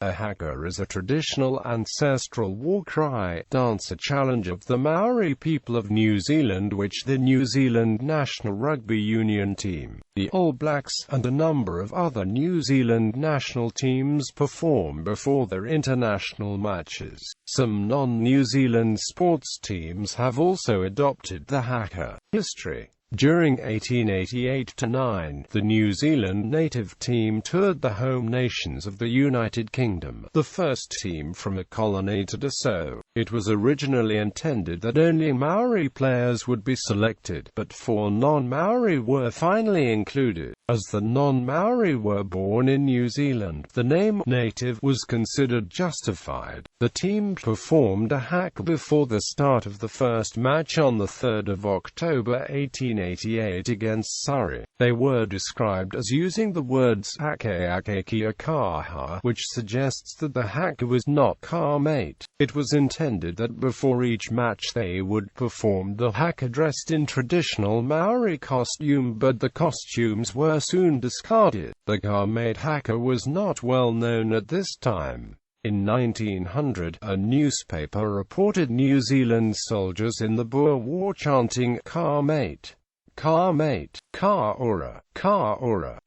A haka is a traditional ancestral war cry, dance, a challenge of the Māori people of New Zealand which the New Zealand national rugby union team, the All Blacks, and a number of other New Zealand national teams perform before their international matches. Some non-New Zealand sports teams have also adopted the haka. History. During 1888–9, the New Zealand native team toured the home nations of the United Kingdom, the first team from a colony to do so. It was originally intended that only Māori players would be selected, but 4 non-Māori were finally included. As the non-Māori were born in New Zealand, the name native was considered justified. The team performed a haka before the start of the first match on 3 October 1888 against Surrey. They were described as using the words hake ake kia kaha, which suggests that the haka was not ka mate. It was intended that before each match they would perform the haka dressed in traditional Māori costume, but the costumes were soon discarded. The ka mate haka was not well known at this time. In 1900, a newspaper reported New Zealand soldiers in the Boer War chanting ka mate, ka mate, ka ora, eha.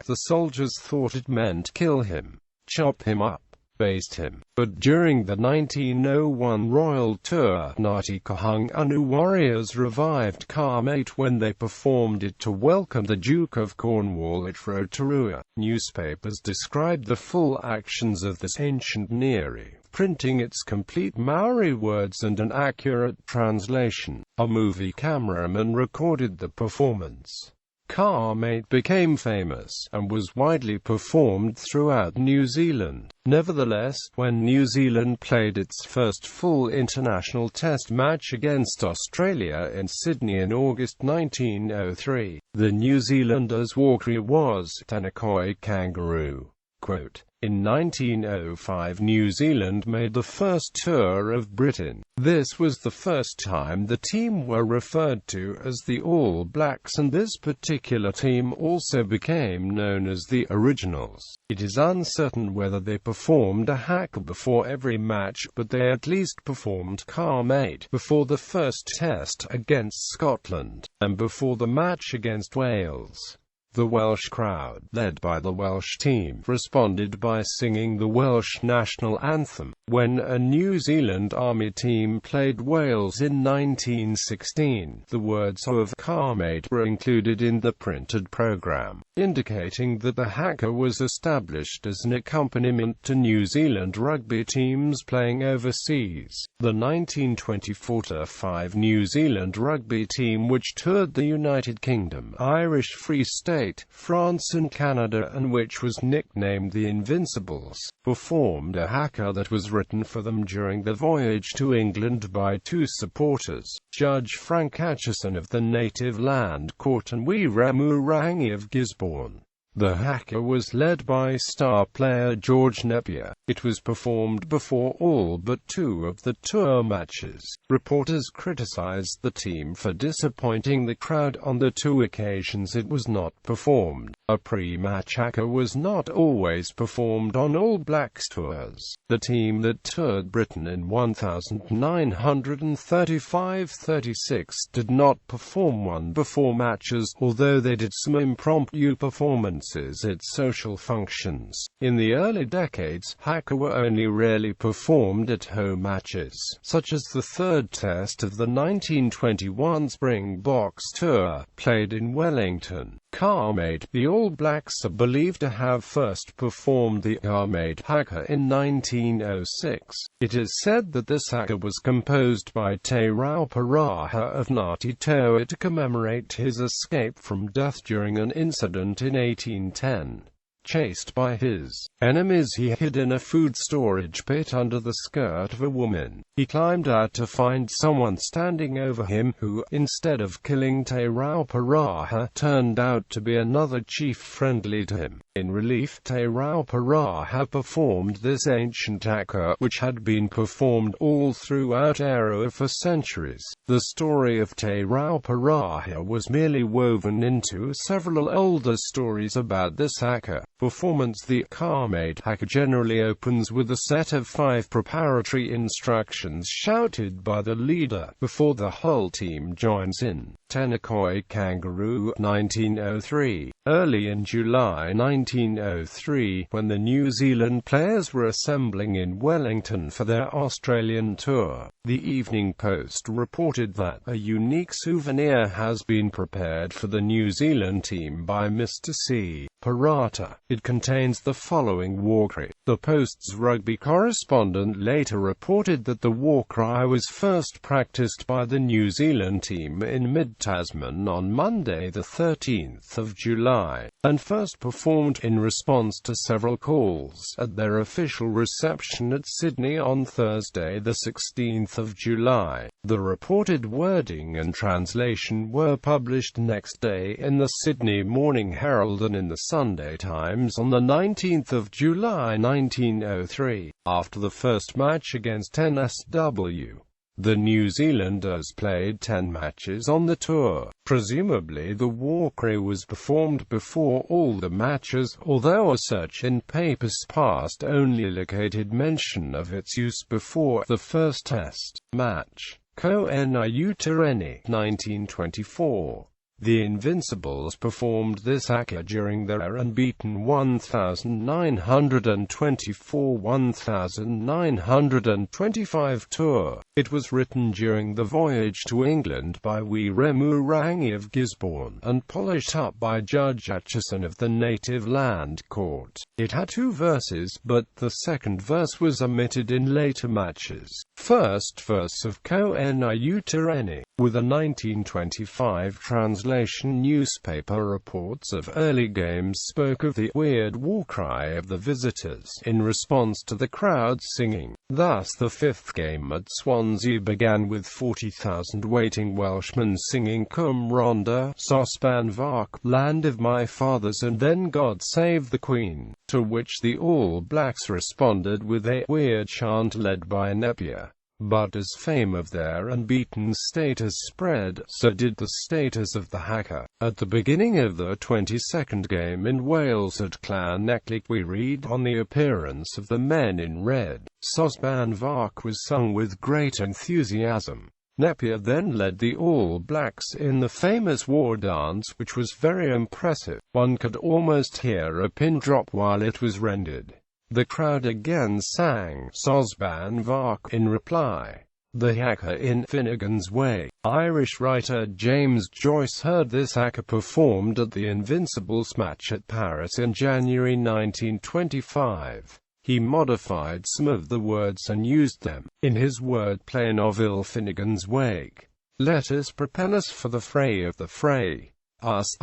The soldiers thought it meant kill him, chop him up, baste him. But during the 1901 Royal Tour, Ngāti Kahungunu warriors revived ka mate when they performed it to welcome the Duke of Cornwall at Rotorua. Newspapers described the full actions of this ancient Neri, printing its complete Maori words and an accurate translation. A movie cameraman recorded the performance. Ka mate became famous, and was widely performed throughout New Zealand. Nevertheless, when New Zealand played its first full international test match against Australia in Sydney in August 1903, the New Zealanders' war cry was Tanakoi Kangaroo. Quote, in 1905 New Zealand made the first tour of Britain. This was the first time the team were referred to as the All Blacks, and this particular team also became known as the Originals. It is uncertain whether they performed a haka before every match, but they at least performed ka mate before the first test against Scotland, and before the match against Wales. The Welsh crowd, led by the Welsh team, responded by singing the Welsh national anthem. When a New Zealand Army team played Wales in 1916, the words of ka mate were included in the printed programme, indicating that the haka was established as an accompaniment to New Zealand rugby teams playing overseas. The 1924–5 New Zealand rugby team, which toured the United Kingdom, Irish Free State, France and Canada, and which was nicknamed the Invincibles, performed a haka that was written for them during the voyage to England by 2 supporters, Judge Frank Atchison of the native land court and Wiramurangi of Gisborne. The haka was led by star player George Napier. It was performed before all but 2 of the tour matches. Reporters criticized the team for disappointing the crowd on the 2 occasions it was not performed. A pre-match haka was not always performed on All Blacks tours. The team that toured Britain in 1935–36 did not perform one before matches, although they did some impromptu performances at social functions. In the early decades, haka were only rarely performed at home matches, such as the 3rd test of the 1921 Springboks tour, played in Wellington. Ka mate. The All Blacks are believed to have first performed the ka mate haka in 1906. It is said that this haka was composed by Te Rauparaha of Ngāti Toa to commemorate his escape from death during an incident in 1810. Chased by his enemies, he hid in a food storage pit under the skirt of a woman. He climbed out to find someone standing over him who, instead of killing Te Rauparaha, turned out to be another chief friendly to him. In relief, Te Rauparaha performed this ancient haka, which had been performed all throughout Aroa for centuries. The story of Te Rauparaha was merely woven into several older stories about this haka performance. The Ka-made haka generally opens with a set of 5 preparatory instructions shouted by the leader before the whole team joins in. Tenakoi Kangaroo, 1903. Early in July 1903, when the New Zealand players were assembling in Wellington for their Australian tour, the Evening Post reported that a unique souvenir has been prepared for the New Zealand team by Mr. C. Parata. It contains the following war cry. The Post's rugby correspondent later reported that the war cry was first practiced by the New Zealand team in mid-Tasman on Monday the 13th of July, and first performed in response to several calls at their official reception at Sydney on Thursday the 16th of July. The reported wording and translation were published next day in the Sydney Morning Herald and in the Sunday Times on the 19th of July 1903. After the first match against NSW, the New Zealanders played 10 matches on the tour. Presumably the war cry was performed before all the matches, although a search in papers past only located mention of its use before the first test match. Ko Enu Tereni, 1924. The Invincibles performed this haka during their unbeaten 1924-1925 tour. It was written during the voyage to England by Wiremurangi of Gisborne, and polished up by Judge Atchison of the Native Land Court. It had 2 verses, but the second verse was omitted in later matches. First verse of Ko Enu Tereni, with a 1925 translation. Newspaper reports of early games spoke of the weird war cry of the visitors in response to the crowd singing. Thus the 5th game at Swansea began with 40,000 waiting Welshmen singing Cum Ronda, Sosban Vark, Land of My Fathers, and then God Save the Queen, to which the All Blacks responded with a weird chant led by Napier. But as fame of their unbeaten status spread, so did the status of the haka. At the beginning of the 22nd game in Wales at Llanelli, we read, on the appearance of the men in red, Sosban Vark was sung with great enthusiasm. Napier then led the All Blacks in the famous war dance, which was very impressive. One could almost hear a pin drop while it was rendered. The crowd again sang Sosban Vark in reply. The haka in Finnegan's Way. Irish writer James Joyce heard this haka performed at the Invincibles match at Paris in January 1925. He modified some of the words and used them in his wordplay novel Finnegan's Wake. Let us prepare us for the fray of the fray. Us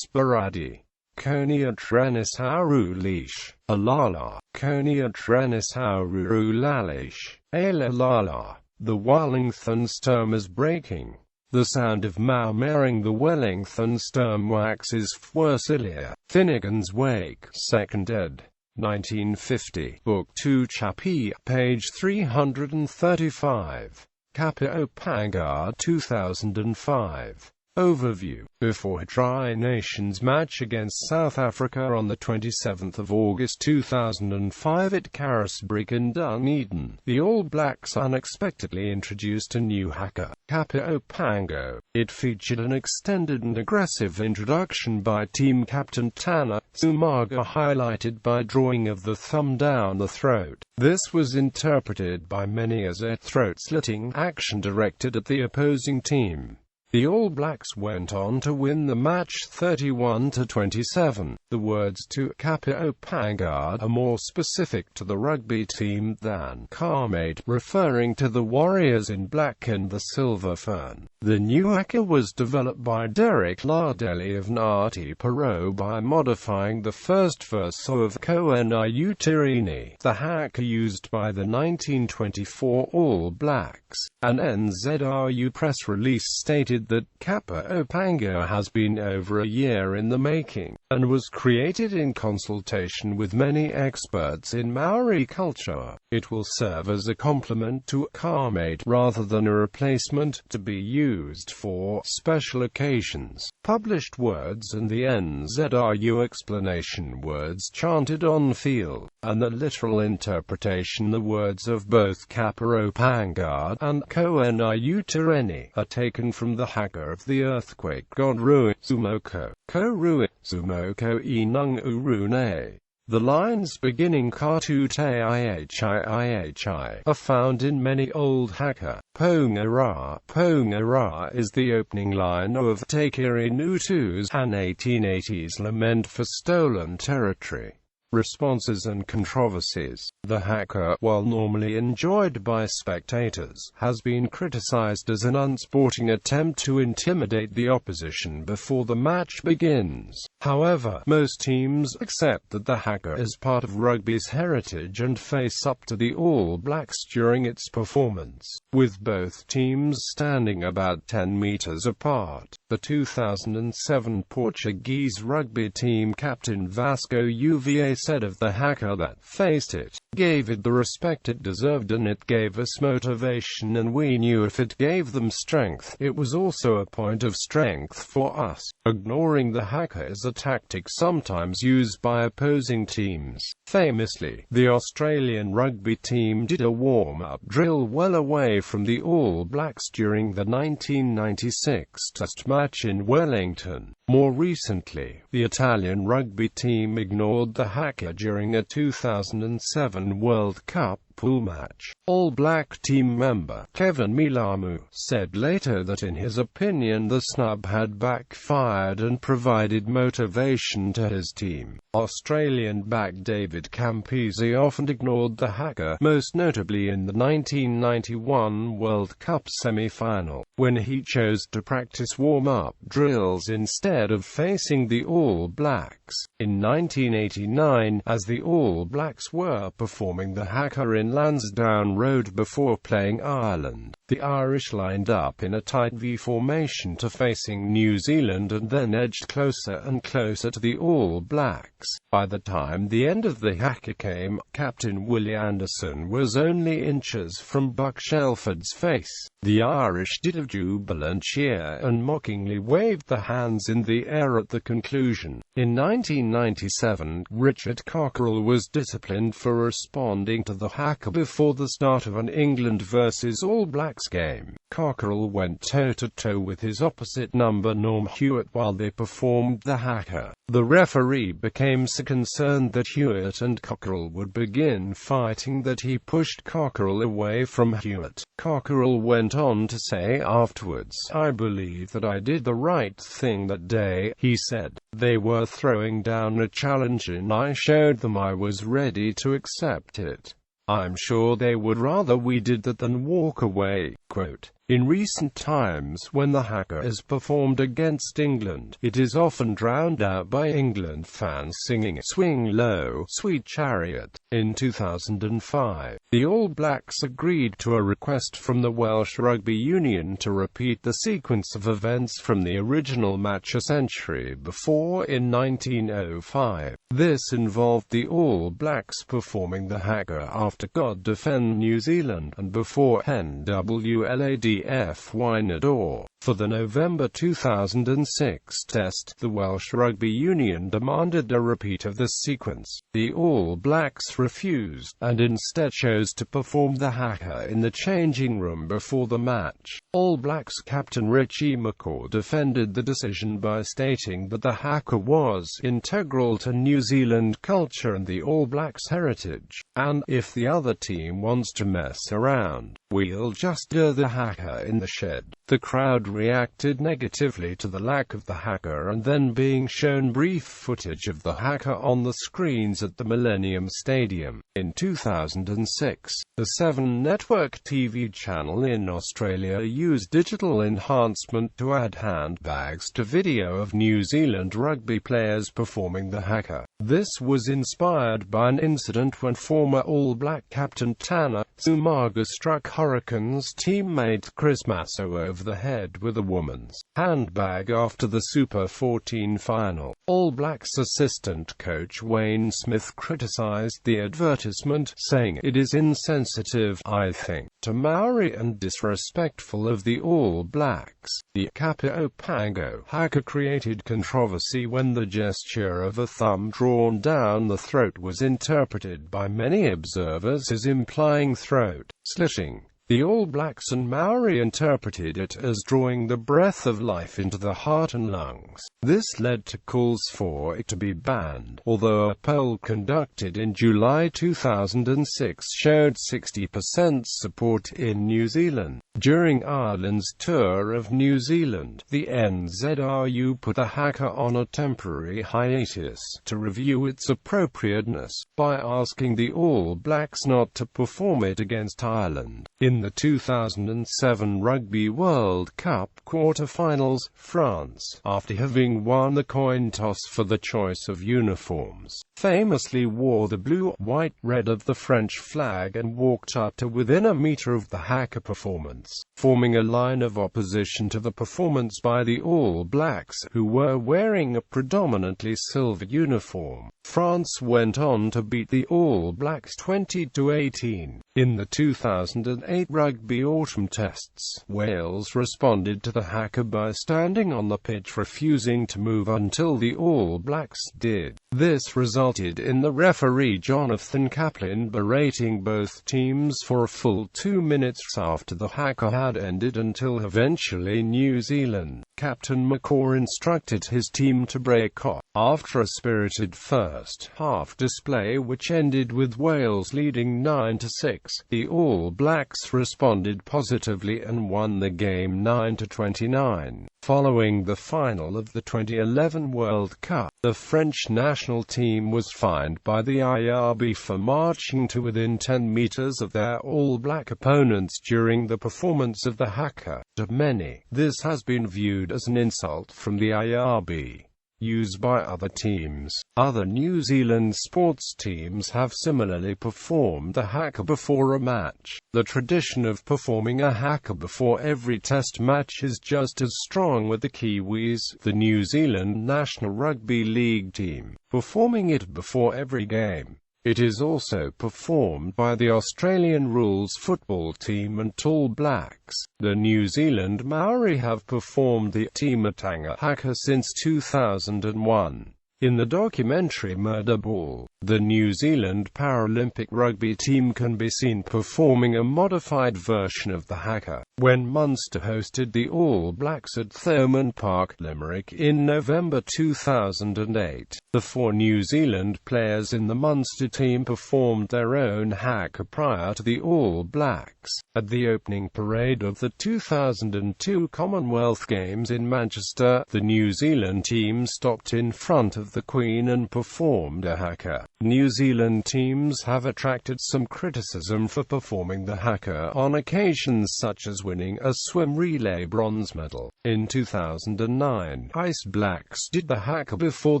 baradi. Konia trenis hauru leash, alala, konia trenis hauru lalish, alalala. The Wellington sturm is breaking. The sound of murmuring the Wellington sturm waxes fwersilia. Finnegan's Wake, 2nd ed. 1950. Book 2 Chapi, page 335. Kapio Pangar 2005. Overview. Before a Tri Nations match against South Africa on the 27th of August 2005 at Carisbrooke in Dunedin, the All Blacks unexpectedly introduced a new haka, Kapio Pango. It featured an extended and aggressive introduction by team captain Tana Sumaga, highlighted by drawing of the thumb down the throat. This was interpreted by many as a throat-slitting action directed at the opposing team. The All Blacks went on to win the match 31-27. The words to Kapio Pangar are more specific to the rugby team than Ka-made, referring to the Warriors in black and the Silver Fern. The new haka was developed by Derek Lardeli of Ngati Porou by modifying the first verse of Ko Enu Tirini, the haka used by the 1924 All Blacks. An NZRU press release stated that Kapio Pangar has been over a year in the making. and was created in consultation with many experts in Māori culture. It will serve as a complement to a carmate rather than a replacement, to be used for special occasions. Published words and the NZRU explanation words chanted on field, and the literal interpretation the words of both Kaparo Pangard and Koenaiu Tereni are taken from the Haka of the earthquake god Rui Sumoko. Ko Rui Sumoko I Nung Urune. The lines beginning Katu Te Ihi are found in many old Haka. Pongara. Pongara is the opening line of Takiri Nutu's an 1880s lament for stolen territory. Responses and controversies. The Haka, while normally enjoyed by spectators, has been criticized as an unsporting attempt to intimidate the opposition before the match begins. However, most teams accept that the Haka is part of rugby's heritage and face up to the All Blacks during its performance, with both teams standing about 10 meters apart. The 2007 Portuguese rugby team captain Vasco Uva said of the Haka that faced it, gave it the respect it deserved and it gave us motivation, and we knew if it gave them strength, it was also a point of strength for us. Ignoring the Haka is a tactic sometimes used by opposing teams. Famously, the Australian rugby team did a warm-up drill well away from the All Blacks during the 1996 Test match in Wellington. More recently, the Italian rugby team ignored the Haka during a 2007 World Cup pool match. All Black team member Kevin Milamu said later that in his opinion the snub had backfired and provided motivation to his team. Australian back David Campese often ignored the Haka, most notably in the 1991 World Cup semi-final, when he chose to practice warm-up drills instead of facing the All Blacks. In 1989, as the All Blacks were performing the Haka in Lansdowne Road before playing Ireland, the Irish lined up in a tight V formation to facing New Zealand and then edged closer and closer to the All Blacks. By the time the end of the Haka came, Captain Willie Anderson was only inches from Buck Shelford's face. The Irish did a jubilant cheer and mockingly waved the hands in the air at the conclusion. In 1997, Richard Cockerell was disciplined for responding to the Haka before the start of an England vs All Blacks game. Cockerell went toe-to-toe with his opposite number Norm Hewitt while they performed the Haka. The referee became so concerned that Hewitt and Cockerell would begin fighting that he pushed Cockerell away from Hewitt. Cockerell went on to say afterwards, "I believe that I did the right thing that day," he said. "They were throwing down a challenge and I showed them I was ready to accept it. I'm sure they would rather we did that than walk away." Quote, "In recent times, when the Haka is performed against England, it is often drowned out by England fans singing 'Swing Low, Sweet Chariot.' In 2005, the All Blacks agreed to a request from the Welsh Rugby Union to repeat the sequence of events from the original match a century before in 1905. This involved the All Blacks performing the Haka after God Defend New Zealand and before NWLADF Wynador. For the November 2006 Test, the Welsh Rugby Union demanded a repeat of the sequence. The All Blacks refused, and instead chose to perform the Haka in the changing room before the match. All Blacks captain Richie McCaw defended the decision by stating that the Haka was integral to New Zealand culture and the All Blacks heritage, and if the other team wants to mess around, we'll just do the Haka in the shed. The crowd reacted negatively to the lack of the Haka and then being shown brief footage of the Haka on the screens at the Millennium Stadium. In 2006, the 7 Network TV channel in Australia used digital enhancement to add handbags to video of New Zealand rugby players performing the Haka. This was inspired by an incident when former All Black captain Tana Umaga struck Hurricanes teammate Chris Masso over of the head with a woman's handbag after the Super 14 final. All Blacks assistant coach Wayne Smith criticized the advertisement, saying, "It is insensitive, I think, to Maori and disrespectful of the All Blacks." The Kapa'opango haka created controversy when the gesture of a thumb drawn down the throat was interpreted by many observers as implying throat slitting. The All Blacks and Maori interpreted it as drawing the breath of life into the heart and lungs. This led to calls for it to be banned, although a poll conducted in July 2006 showed 60% support in New Zealand. During Ireland's tour of New Zealand, the NZRU put the haka on a temporary hiatus to review its appropriateness, by asking the All Blacks not to perform it against Ireland. In the 2007 Rugby World Cup quarter-finals, France, after having won the coin toss for the choice of uniforms, famously wore the blue, white, red of the French flag and walked up to within a metre of the haka performance, forming a line of opposition to the performance by the All Blacks, who were wearing a predominantly silver uniform. France went on to beat the All Blacks 20-18. In the 2008 Rugby Autumn Tests, Wales responded to the haka by standing on the pitch refusing to move until the All Blacks did. This resulted in the referee Jonathan Kaplan berating both teams for a full 2 minutes after the haka had ended until eventually New Zealand Captain McCaw instructed his team to break off. After a spirited first-half display which ended with Wales leading 9-6, the All Blacks responded positively and won the game 9-29. Following the final of the 2011 World Cup, the French national team was fined by the IRB for marching to within 10 meters of their All Black opponents during the performance of the haka. To many, this has been viewed as an insult from the IRB. Used by other teams. Other New Zealand sports teams have similarly performed the haka before a match. The tradition of performing a haka before every test match is just as strong with the Kiwis, the New Zealand National Rugby League team, performing it before every game. It is also performed by the Australian rules football team and All Blacks. The New Zealand Maori have performed the Timatanga haka since 2001. In the documentary Murder Ball, the New Zealand Paralympic rugby team can be seen performing a modified version of the haka, when Munster hosted the All Blacks at Thomond Park, Limerick in November 2008. The 4 New Zealand players in the Munster team performed their own haka prior to the All Blacks. At the opening parade of the 2002 Commonwealth Games in Manchester, the New Zealand team stopped in front of the Queen and performed a haka. New Zealand teams have attracted some criticism for performing the haka on occasions such as winning a swim relay bronze medal. In 2009, Ice Blacks did the haka before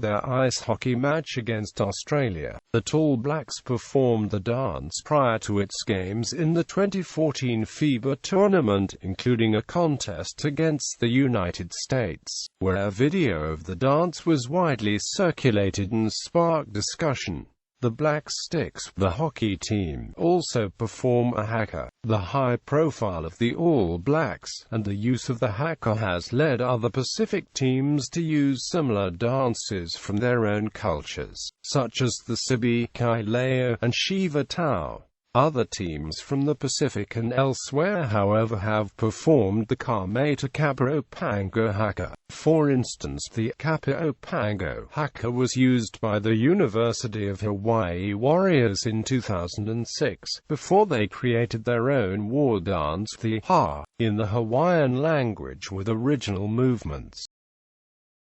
their ice hockey match against Australia. The All Blacks performed the dance prior to its games in the 2014 FIBA tournament, including a contest against the United States, where a video of the dance was widely circulated and sparked discussion. The Black Sticks, the hockey team, also perform a haka. The high profile of the All Blacks, and the use of the haka has led other Pacific teams to use similar dances from their own cultures, such as the Sibi, Kaileo, and Shiva Tau. Other teams from the Pacific and elsewhere, however, have performed the Kamata Kapa'opango haka. For instance, the Kapa'opango haka was used by the University of Hawaii Warriors in 2006, before they created their own war dance, the Ha, in the Hawaiian language with original movements.